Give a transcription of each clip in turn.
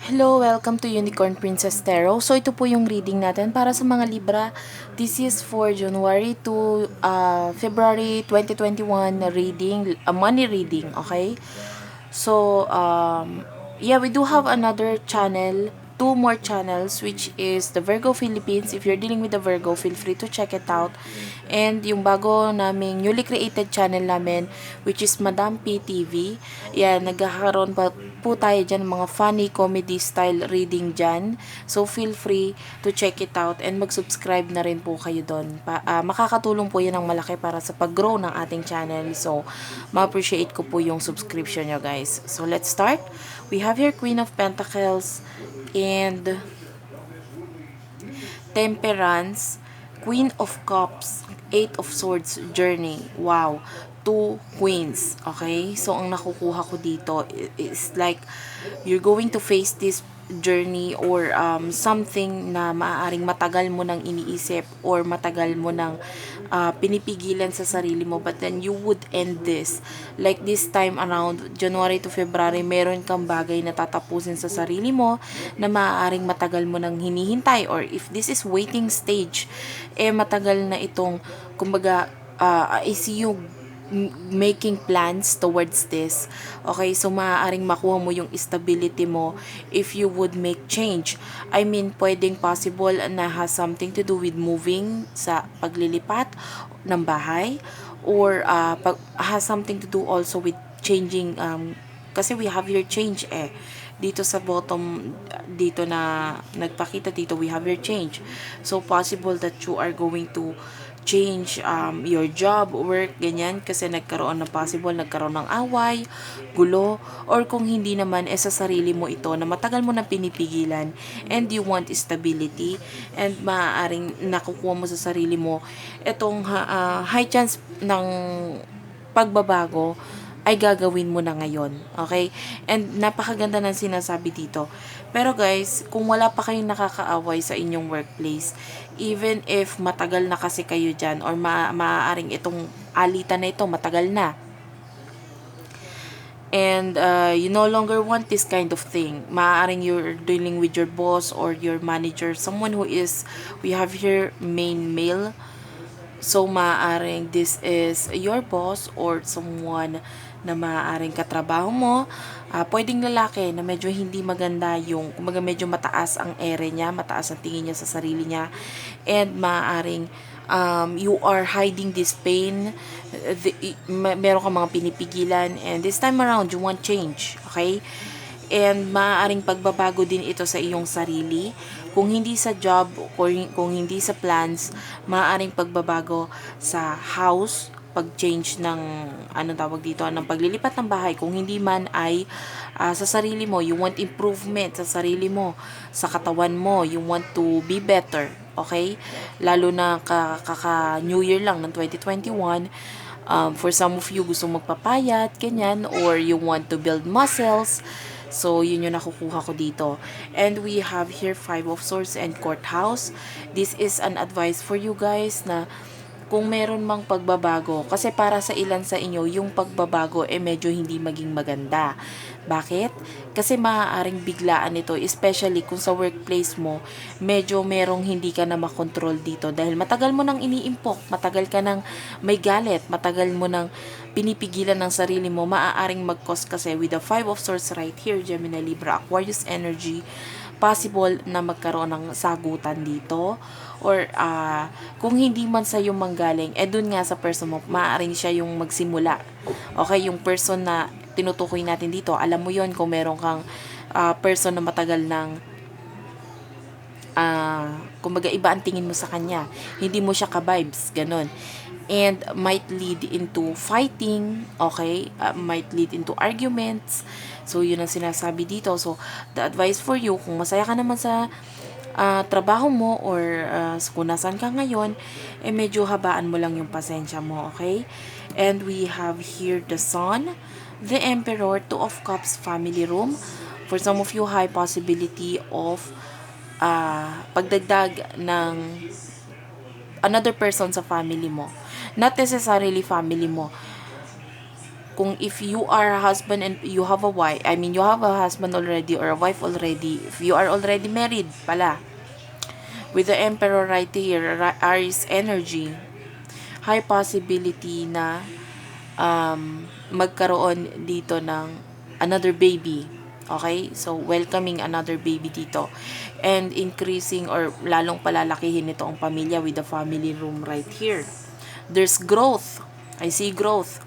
Hello, welcome to Unicorn Princess Tarot. So, ito po yung reading natin para sa mga Libra. This is for January to February 2021 reading, money reading, okay? So, yeah, we do have another channel, two more channels, which is the Virgo Philippines. If you're dealing with the Virgo, feel free to check it out. And yung bago naming newly created channel namin, which is Madam PTV. Yan, nagkakaroon pa po tayo dyan mga funny comedy style reading dyan. So, feel free to check it out and mag-subscribe na rin po kayo doon. Makakatulong po yan ng malaki para sa pag-grow ng ating channel. So, ma-appreciate ko po yung subscription nyo guys. So, let's start. We have here Queen of Pentacles and Temperance, Queen of Cups, Eight of Swords, Journey. Wow. Two queens. Okay? So, ang nakukuha ko dito is like, you're going to face this journey or something na maaaring matagal mo nang iniisip or matagal mo nang pinipigilan sa sarili mo, but then you would end this like this time around January to February. Meron kang bagay na tatapusin sa sarili mo na maaaring matagal mo nang hinihintay, or if this is waiting stage, matagal na itong kumbaga I see you making plans towards this. Okay, so maaaring makuha mo yung stability mo if you would make change. I mean, pwedeng possible na has something to do with moving sa paglilipat ng bahay, or has something to do also with changing, kasi we have your change dito sa bottom, dito na nagpakita dito, we have your change. So possible that you are going to change your job, work, ganyan, kasi nagkaroon ng away, gulo, or kung hindi naman, sa sarili mo ito na matagal mo na pinipigilan and you want stability, and maaaring nakukuha mo sa sarili mo itong high chance ng pagbabago ay gagawin mo na ngayon. Okay? And napakaganda ng sinasabi dito. Pero guys, kung wala pa kayong nakakaaway sa inyong workplace, even if matagal na kasi kayo dyan, or maaaring itong alitan na ito matagal na, and you no longer want this kind of thing, maaaring you're dealing with your boss or your manager, someone who is, we have here main male. So, maaaring this is your boss or someone na maaaring katrabaho mo. Pwedeng lalaki na medyo hindi maganda yung, kumbaga medyo mataas ang ere niya, mataas ang tingin niya sa sarili niya. And maaaring you are hiding this pain, meron ka mga pinipigilan, and this time around, you want change. Okay? And maaaring pagbabago din ito sa iyong sarili. Kung hindi sa job, kung hindi sa plans, maaaring pagbabago sa house, pag-change ng, anong tawag dito, ng paglilipat ng bahay. Kung hindi man ay sa sarili mo, you want improvement sa sarili mo, sa katawan mo, you want to be better. Okay? Lalo na kaka New Year lang ng 2021, for some of you gusto magpapayat, ganyan, or you want to build muscles. So, yun yung nakukuha ko dito. And we have here Five of Swords and Courthouse. This is an advice for you guys na kung meron mang pagbabago, kasi para sa ilan sa inyo, yung pagbabago medyo hindi maging maganda. Bakit? Kasi maaaring biglaan ito, especially kung sa workplace mo, medyo merong hindi ka na makontrol dito dahil matagal mo nang iniimpok, matagal ka nang may galit, matagal mo nang pinipigilan ng sarili mo, maaaring mag-cause kasi with the Five of Swords right here, Gemini, Libra, Aquarius energy, possible na magkaroon ng sagutan dito, or kung hindi man sa yung manggaling, dun nga sa person mo, maaaring siya yung magsimula. Okay, yung person na tinutukoy natin dito, alam mo yon kung meron kang person na matagal ng kumbaga iba ang tingin mo sa kanya, hindi mo siya ka-vibes, ganun, and might lead into fighting, okay, might lead into arguments. So yun ang sinasabi dito. So the advice for you, kung masaya ka naman sa trabaho mo, or kung nasan ka ngayon, medyo habaan mo lang yung pasensya mo, okay? And we have here the Sun, the Emperor, Two of Cups, family room. For some of you, high possibility of pagdagdag ng another person sa family mo. Not necessarily family mo. Kung if you are a husband and you have a wife, I mean, you have a husband already or a wife already, if you are already married pala, with the Emperor right here, Aries energy, high possibility na magkaroon dito ng another baby. Okay? So, welcoming another baby dito. And increasing or lalong palalakihin nito ang pamilya with the family room right here. There's growth. I see growth.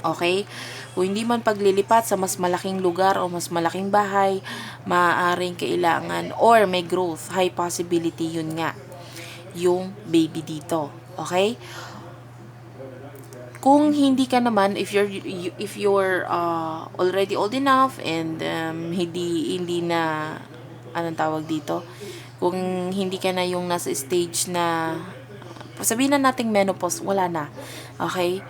Okay? Kung hindi man paglilipat sa mas malaking lugar o mas malaking bahay, maaaring kailangan or may growth, high possibility yun nga, yung baby dito. Okay? Kung hindi ka naman, if you're already old enough and hindi na anong tawag dito, kung hindi ka na yung nasa stage na sabihin na nating menopause, wala na. Okay?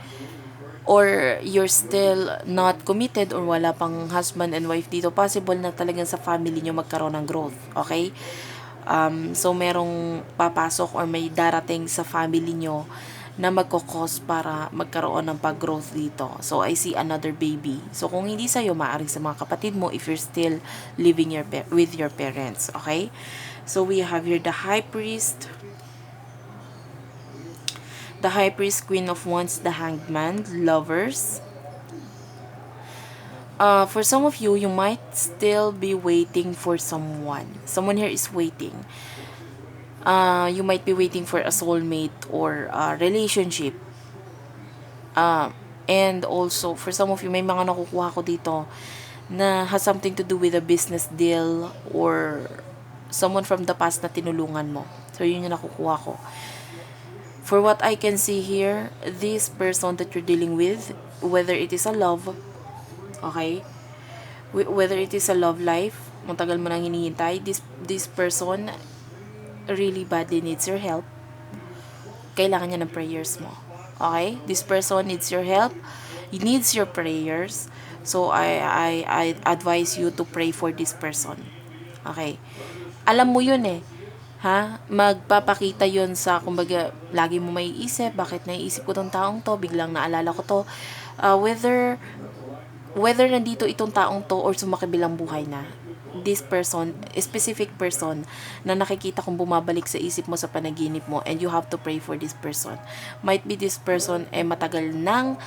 Or you're still not committed or wala pang husband and wife dito, possible na talagang sa family nyo magkaroon ng growth. Okay? So, merong papasok or may darating sa family nyo na magkakos para magkaroon ng pag-growth dito. So, I see another baby. So, kung hindi sa'yo, maaaring sa mga kapatid mo if you're still living with your parents. Okay? So, we have here the High Priest, the High Priest, Queen of Wands, the Hanged Man, Lovers. For some of you, you might still be waiting for someone. Someone here is waiting. You might be waiting for a soulmate or a relationship. And also, for some of you, may mga nakukuha ko dito na has something to do with a business deal or someone from the past na tinulungan mo. So, yun yung nakukuha ko. For what I can see here, this person that you're dealing with, whether it is a love, okay, whether it is a love life, matagal mo nang hinihintay, this person really badly needs your help. Kailangan niya ng prayers mo. Okay? This person needs your help. He needs your prayers. So, I advise you to pray for this person. Okay? Alam mo yun eh. Ha? Magpapakita yun sa, kumbaga, lagi mo maiisip, bakit naiisip ko tong taong to, biglang naalala ko to. Whether nandito itong taong to or sumakibilang buhay na, this person, specific person na nakikita kong bumabalik sa isip mo sa panaginip mo, and you have to pray for this person. Might be this person matagal nang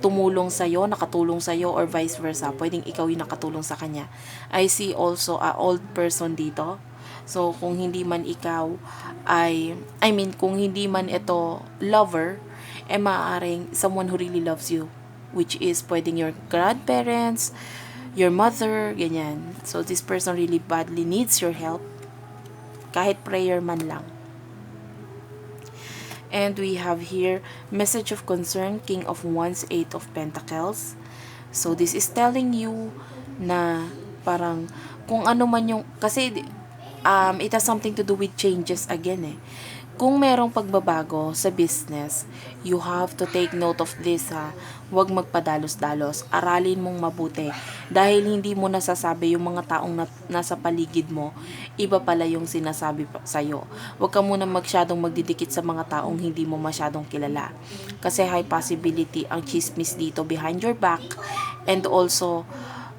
tumulong sa'yo, nakatulong sa'yo, or vice versa. Pwedeng ikaw yung nakatulong sa kanya. I see also a old person dito. So, kung hindi man ikaw kung hindi man ito lover, maaaring someone who really loves you, which is pwedeng your grandparents, your mother, ganyan. So, this person really badly needs your help. Kahit prayer man lang. And we have here, message of concern, King of Wands, Eight of Pentacles. So, this is telling you na parang kung ano man yung, kasi it has something to do with changes again eh. Kung merong pagbabago sa business, you have to take note of this ha. Huwag magpadalos-dalos. Aralin mong mabuti. Dahil hindi mo nasasabi yung mga taong nasa paligid mo, iba pala yung sinasabi sa'yo. Huwag ka muna masyadong magdidikit sa mga taong hindi mo masyadong kilala. Kasi high possibility ang chismis dito behind your back. And also,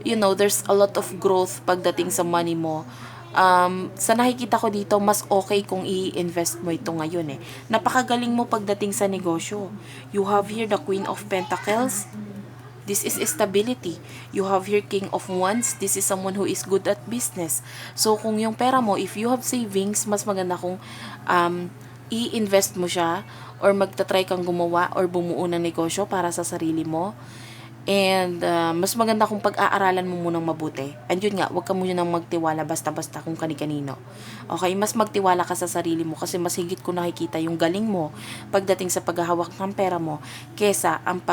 there's a lot of growth pagdating sa money mo. Sa nakikita ko dito, mas okay kung i-invest mo ito ngayon eh. Napakagaling mo pagdating sa negosyo. You have here the Queen of Pentacles. This is stability. You have here King of Wands. This is someone who is good at business. So, kung yung pera mo, if you have savings, mas maganda kung i-invest mo siya or magta-try kang gumawa or bumuo ng negosyo para sa sarili mo. And mas maganda kung pag-aaralan mo munang mabuti. And yun nga, huwag ka muna nang magtiwala basta-basta kung kani-kanino. Okay, mas magtiwala ka sa sarili mo kasi mas higit ko nakikita yung galing mo pagdating sa paghahawak ng pera mo kesa ang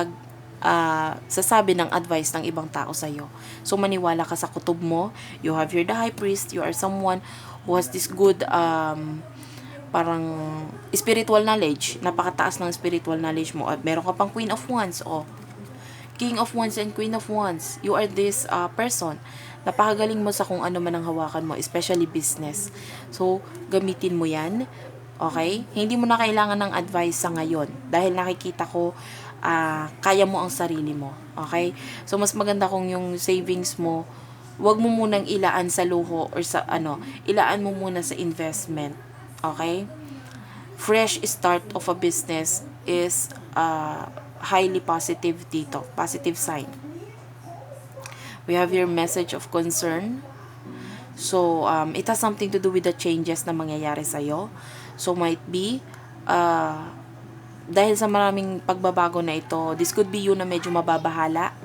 sasabi ng advice ng ibang tao sa'yo. So, maniwala ka sa kutob mo. You have here the High Priest. You are someone who has this good parang spiritual knowledge. Napakataas ng spiritual knowledge mo. At meron ka pang Queen of Wands. King of Wands and Queen of Wands. You are this person. Napakagaling mo sa kung ano man ang hawakan mo, especially business. So, gamitin mo yan. Okay? Hindi mo na kailangan ng advice sa ngayon. Dahil nakikita ko, kaya mo ang sarili mo. Okay? So, mas maganda kung yung savings mo, wag mo munang ilaan sa luho or sa ilaan mo muna sa investment. Okay? Fresh start of a business is highly positive dito. Positive sign. We have your message of concern. So, it has something to do with the changes na mangyayari sa'yo. So, might be, dahil sa maraming pagbabago na ito, this could be you na medyo mababahala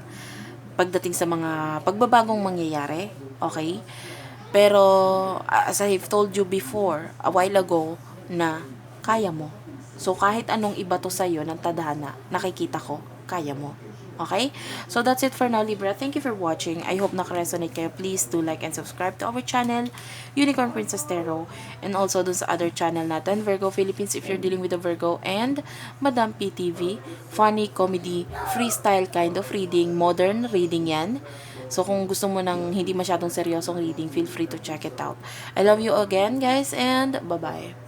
pagdating sa mga pagbabagong mangyayari. Okay? Pero, as I've told you before, a while ago, na kaya mo. So, kahit anong iba to sa'yo ng tadhana, nakikita ko, kaya mo. Okay? So, that's it for now, Libra. Thank you for watching. I hope nakaresonate kayo. Please do like and subscribe to our channel, Unicorn Princess Tarot. And also dun sa other channel natin, Virgo Philippines, if you're dealing with a Virgo. And Madam PTV, funny, comedy, freestyle kind of reading. Modern reading yan. So, kung gusto mo ng hindi masyadong seryosong reading, feel free to check it out. I love you again, guys, and bye-bye.